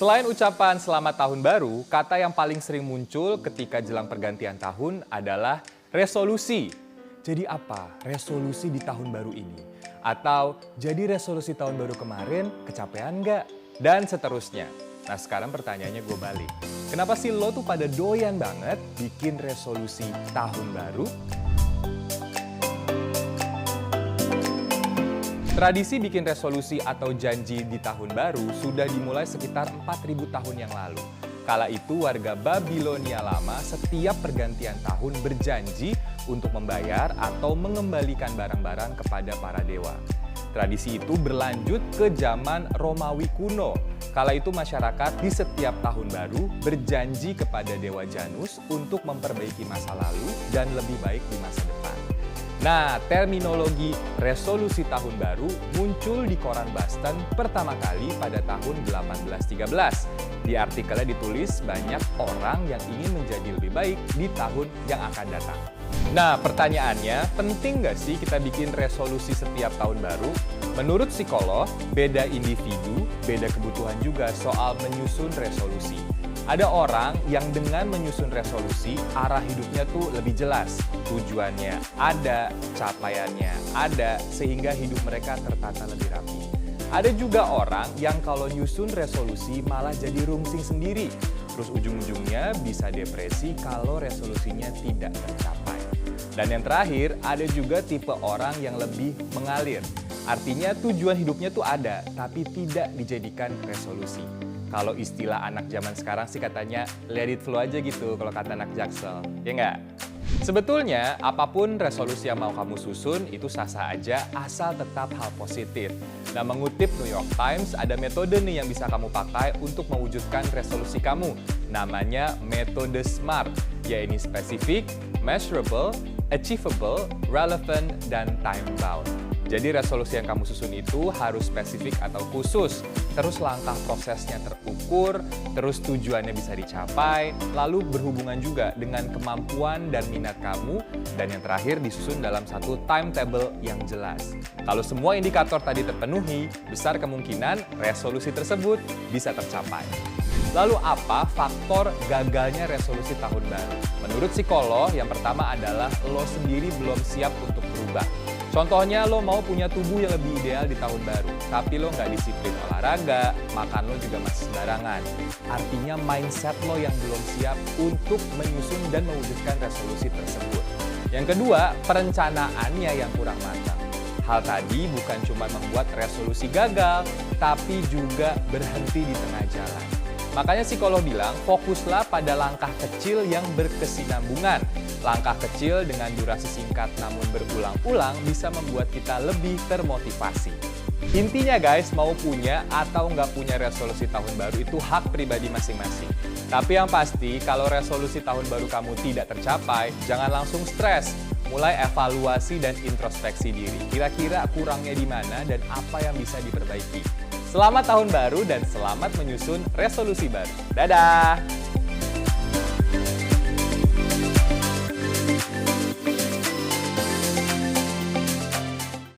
Selain ucapan selamat tahun baru, kata yang paling sering muncul ketika jelang pergantian tahun adalah resolusi. Jadi apa resolusi di tahun baru ini? Atau jadi resolusi tahun baru kemarin kecapean nggak? Dan seterusnya. Nah sekarang pertanyaannya gue balik. Kenapa sih lo tuh pada doyan banget bikin resolusi tahun baru? Tradisi bikin resolusi atau janji di tahun baru sudah dimulai sekitar 4.000 tahun yang lalu. Kala itu warga Babilonia lama setiap pergantian tahun berjanji untuk membayar atau mengembalikan barang-barang kepada para dewa. Tradisi itu berlanjut ke zaman Romawi kuno. Kala itu masyarakat di setiap tahun baru berjanji kepada Dewa Janus untuk memperbaiki masa lalu dan lebih baik di masa depan. Nah, terminologi resolusi tahun baru muncul di koran Boston pertama kali pada tahun 1813. Di artikelnya ditulis banyak orang yang ingin menjadi lebih baik di tahun yang akan datang. Nah, pertanyaannya, penting nggak sih kita bikin resolusi setiap tahun baru? Menurut psikolog, beda individu, beda kebutuhan juga soal menyusun resolusi. Ada orang yang dengan menyusun resolusi, arah hidupnya tuh lebih jelas. Tujuannya ada, capaiannya ada, sehingga hidup mereka tertata lebih rapi. Ada juga orang yang kalau nyusun resolusi malah jadi rungsing sendiri. Terus ujung-ujungnya bisa depresi kalau resolusinya tidak tercapai. Dan yang terakhir, ada juga tipe orang yang lebih mengalir. Artinya tujuan hidupnya tuh ada, tapi tidak dijadikan resolusi. Kalau istilah anak zaman sekarang sih katanya let it flow aja gitu kalau kata anak Jaksel, ya nggak? Sebetulnya apapun resolusi yang mau kamu susun itu sah-sah aja asal tetap hal positif. Nah mengutip New York Times ada metode nih yang bisa kamu pakai untuk mewujudkan resolusi kamu. Namanya metode SMART, yaitu spesifik, measurable, achievable, relevant, dan time-bound. Jadi resolusi yang kamu susun itu harus spesifik atau khusus, terus langkah prosesnya terukur, terus tujuannya bisa dicapai, lalu berhubungan juga dengan kemampuan dan minat kamu, dan yang terakhir disusun dalam satu timetable yang jelas. Kalau semua indikator tadi terpenuhi, besar kemungkinan resolusi tersebut bisa tercapai. Lalu apa faktor gagalnya resolusi tahun baru? Menurut psikolog, yang pertama adalah lo sendiri belum siap untuk berubah. Contohnya lo mau punya tubuh yang lebih ideal di tahun baru, tapi lo nggak disiplin olahraga, makan lo juga masih sembarangan. Artinya mindset lo yang belum siap untuk menyusun dan mewujudkan resolusi tersebut. Yang kedua, perencanaannya yang kurang matang. Hal tadi bukan cuma membuat resolusi gagal, tapi juga berhenti di tengah jalan. Makanya psikolog bilang, fokuslah pada langkah kecil yang berkesinambungan. Langkah kecil dengan durasi singkat namun berulang-ulang bisa membuat kita lebih termotivasi. Intinya guys, mau punya atau nggak punya resolusi tahun baru itu hak pribadi masing-masing. Tapi yang pasti, kalau resolusi tahun baru kamu tidak tercapai, jangan langsung stres. Mulai evaluasi dan introspeksi diri. Kira-kira kurangnya di mana dan apa yang bisa diperbaiki. Selamat tahun baru dan selamat menyusun resolusi baru. Dadah!